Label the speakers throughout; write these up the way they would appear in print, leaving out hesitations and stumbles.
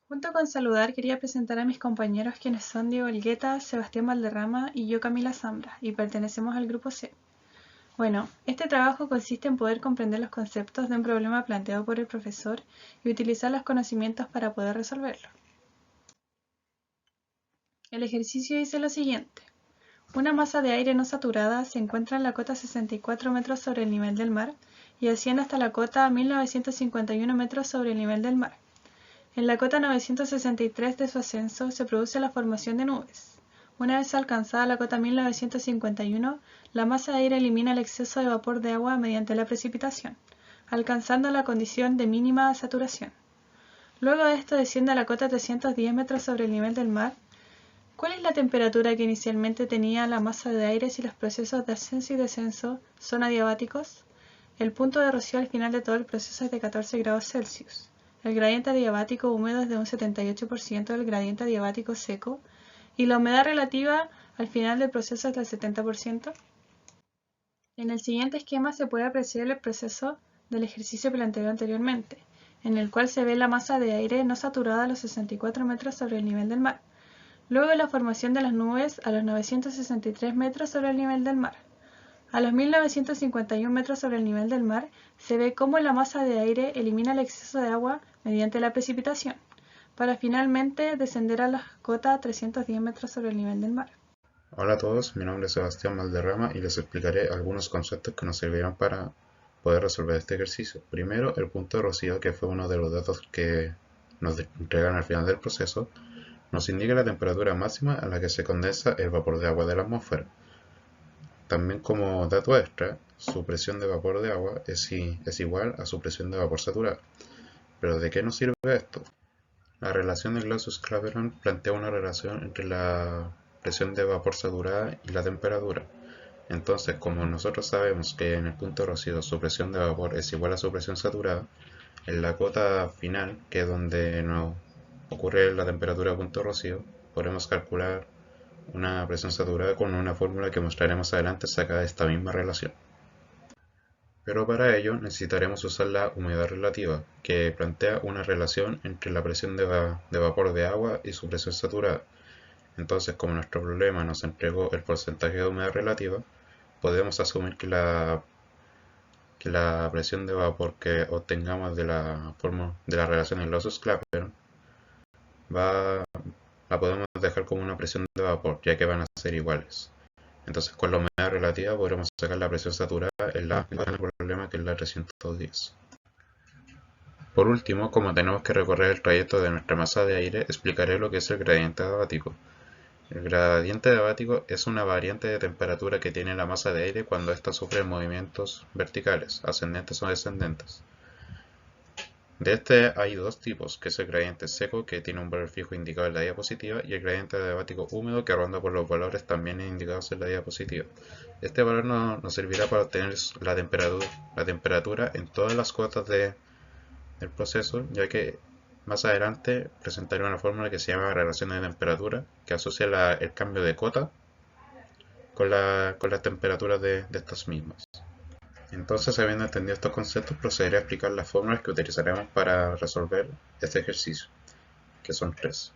Speaker 1: Junto con saludar, quería presentar a mis compañeros quienes son Diego Elgueta, Sebastián Valderrama y yo Camila Zambra, y pertenecemos al grupo C. Bueno, este trabajo consiste en poder comprender los conceptos de un problema planteado por el profesor y utilizar los conocimientos para poder resolverlo. El ejercicio dice lo siguiente. Una masa de aire no saturada se encuentra en la cota 64 metros sobre el nivel del mar y asciende hasta la cota 1951 metros sobre el nivel del mar. En la cota 963 de su ascenso se produce la formación de nubes. Una vez alcanzada la cota 1951, la masa de aire elimina el exceso de vapor de agua mediante la precipitación, alcanzando la condición de mínima saturación. Luego de esto desciende a la cota 310 metros sobre el nivel del mar. ¿Cuál es la temperatura que inicialmente tenía la masa de aire si los procesos de ascenso y descenso son adiabáticos? El punto de rocío al final de todo el proceso es de 14 grados Celsius. El gradiente adiabático húmedo es de un 78% del gradiente adiabático seco y la humedad relativa al final del proceso es del 70%. En el siguiente esquema se puede apreciar el proceso del ejercicio planteado anteriormente, en el cual se ve la masa de aire no saturada a los 64 metros sobre el nivel del mar. Luego la formación de las nubes a los 963 metros sobre el nivel del mar. A los 1951 metros sobre el nivel del mar se ve cómo la masa de aire elimina el exceso de agua mediante la precipitación, para finalmente descender a la cota 310 metros sobre el nivel del mar.
Speaker 2: Hola a todos, mi nombre es Sebastián Valderrama y les explicaré algunos conceptos que nos servirán para poder resolver este ejercicio. Primero, el punto de rocío, que fue uno de los datos que nos entregan al final del proceso, nos indica la temperatura máxima a la que se condensa el vapor de agua de la atmósfera. También como dato extra, su presión de vapor de agua es igual a su presión de vapor saturada. ¿Pero de qué nos sirve esto? La relación de Clausius-Clapeyron plantea una relación entre la presión de vapor saturada y la temperatura. Entonces, como nosotros sabemos que en el punto de rocío su presión de vapor es igual a su presión saturada, en la cota final, que es donde nos ocurre la temperatura de punto de rocío, podemos calcular una presión saturada con una fórmula que mostraremos adelante sacada de esta misma relación. Pero para ello necesitaremos usar la humedad relativa, que plantea una relación entre la presión de vapor de agua y su presión saturada. Entonces, como nuestro problema nos entregó el porcentaje de humedad relativa, podemos asumir que la presión de vapor que obtengamos de la relación de Clausius-Clapeyron la podemos dejar como una presión de vapor, ya que van a ser iguales. Entonces, con la humedad relativa podremos sacar la presión saturada en el problema, que es la 310. Por último, como tenemos que recorrer el trayecto de nuestra masa de aire, explicaré lo que es el gradiente adiabático. El gradiente adiabático es una variante de temperatura que tiene la masa de aire cuando ésta sufre movimientos verticales, ascendentes o descendentes. De este hay dos tipos, que es el gradiente seco, que tiene un valor fijo indicado en la diapositiva, y el gradiente adiabático húmedo, que ronda por los valores también indicados en la diapositiva. Este valor nos servirá para obtener la temperatura en todas las cotas del proceso, ya que más adelante presentaré una fórmula que se llama relación de temperatura, que asocia el cambio de cota con las temperaturas de estas mismas. Entonces, habiendo entendido estos conceptos, procederé a explicar las fórmulas que utilizaremos para resolver este ejercicio, que son tres.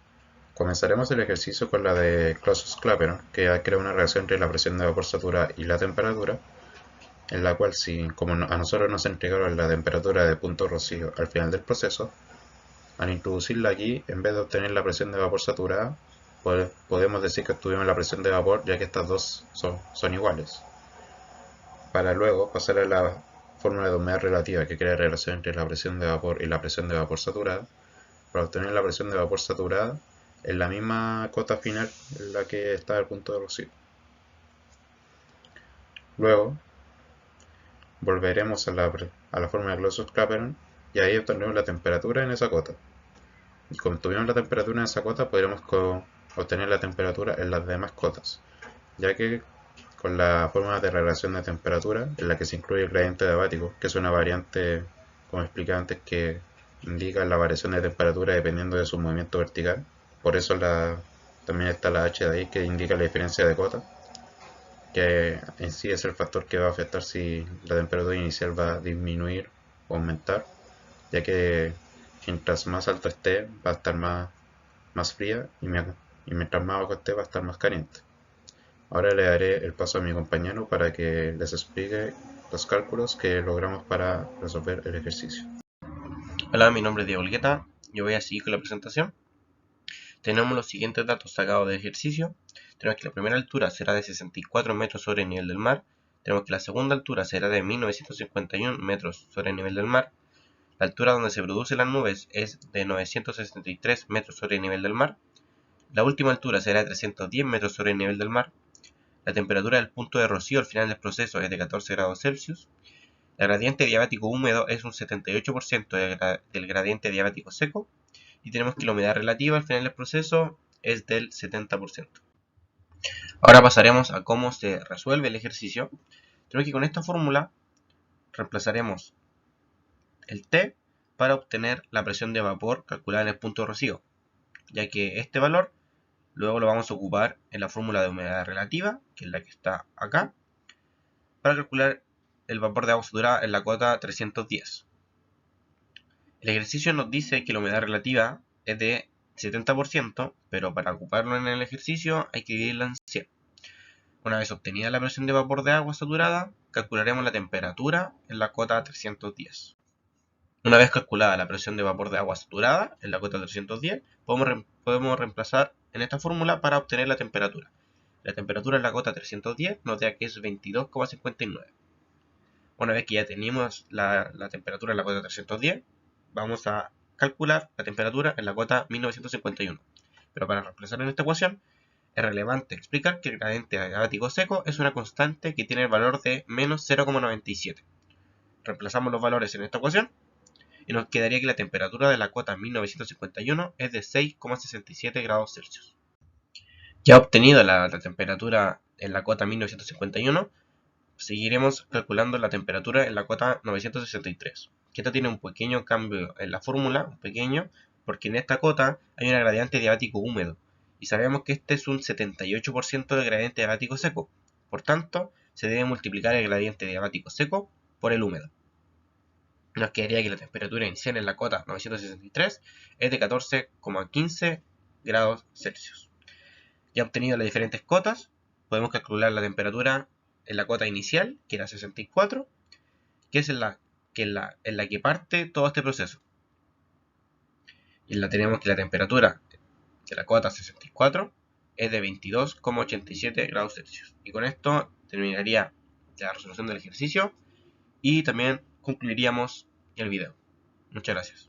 Speaker 2: Comenzaremos el ejercicio con la de Clausius-Clapeyron, que crea una relación entre la presión de vapor saturada y la temperatura, en la cual, como a nosotros nos entregaron la temperatura de punto rocío al final del proceso, al introducirla aquí, en vez de obtener la presión de vapor saturada, podemos decir que obtuvimos la presión de vapor, ya que estas dos son iguales. Para luego pasar a la fórmula de humedad relativa, que crea relación entre la presión de vapor y la presión de vapor saturada, para obtener la presión de vapor saturada en la misma cota final en la que está el punto de rocío. Luego volveremos a la fórmula de Clausius-Clapeyron y ahí obtendremos la temperatura en esa cota. Y como tuvimos la temperatura en esa cota, podremos obtener la temperatura en las demás cotas, ya que con la fórmula de relación de temperatura, en la que se incluye el gradiente adiabático, que es una variante, como expliqué antes, que indica la variación de temperatura dependiendo de su movimiento vertical. Por eso también está la h de ahí, que indica la diferencia de cota, que en sí es el factor que va a afectar si la temperatura inicial va a disminuir o aumentar, ya que mientras más alto esté va a estar más fría y mientras más abajo esté va a estar más caliente. Ahora le daré el paso a mi compañero para que les explique los cálculos que logramos para resolver el ejercicio.
Speaker 3: Hola, mi nombre es Diego Olgueta. Yo voy a seguir con la presentación. Tenemos los siguientes datos sacados del ejercicio. Tenemos que la primera altura será de 64 metros sobre el nivel del mar. Tenemos que la segunda altura será de 1951 metros sobre el nivel del mar. La altura donde se producen las nubes es de 963 metros sobre el nivel del mar. La última altura será de 310 metros sobre el nivel del mar. La temperatura del punto de rocío al final del proceso es de 14 grados Celsius. El gradiente diabático húmedo es un 78% del gradiente diabático seco. Y tenemos que la humedad relativa al final del proceso es del 70%. Ahora pasaremos a cómo se resuelve el ejercicio. Tenemos que con esta fórmula reemplazaremos el T para obtener la presión de vapor calculada en el punto de rocío, ya que este valor luego lo vamos a ocupar en la fórmula de humedad relativa, que es la que está acá, para calcular el vapor de agua saturada en la cota 310. El ejercicio nos dice que la humedad relativa es de 70%, pero para ocuparlo en el ejercicio hay que dividirla en 100. Una vez obtenida la presión de vapor de agua saturada, calcularemos la temperatura en la cota 310. Una vez calculada la presión de vapor de agua saturada en la cota 310, podemos reemplazar en esta fórmula para obtener la temperatura. La temperatura en la cota 310 nos da que es 22,59. Una vez que ya tenemos la temperatura en la cota 310, vamos a calcular la temperatura en la cota 1951. Pero para reemplazar en esta ecuación, es relevante explicar que el gradiente diabático seco es una constante que tiene el valor de menos 0,97. Reemplazamos los valores en esta ecuación y nos quedaría que la temperatura de la cota 1951 es de 6,67 grados Celsius. Ya obtenido la temperatura en la cota 1951, seguiremos calculando la temperatura en la cota 963. Que esta tiene un pequeño cambio en la fórmula, porque en esta cota hay un gradiente diabático húmedo, y sabemos que este es un 78% del gradiente diabático seco. Por tanto, se debe multiplicar el gradiente diabático seco por el húmedo. Nos quedaría que la temperatura inicial en la cota 963 es de 14,15 grados Celsius. Ya obtenido las diferentes cotas, podemos calcular la temperatura en la cota inicial, que era 64, que es en la que parte todo este proceso. Y tenemos que la temperatura de la cota 64 es de 22,87 grados Celsius. Y con esto terminaría la resolución del ejercicio y también concluiríamos el video. Muchas gracias.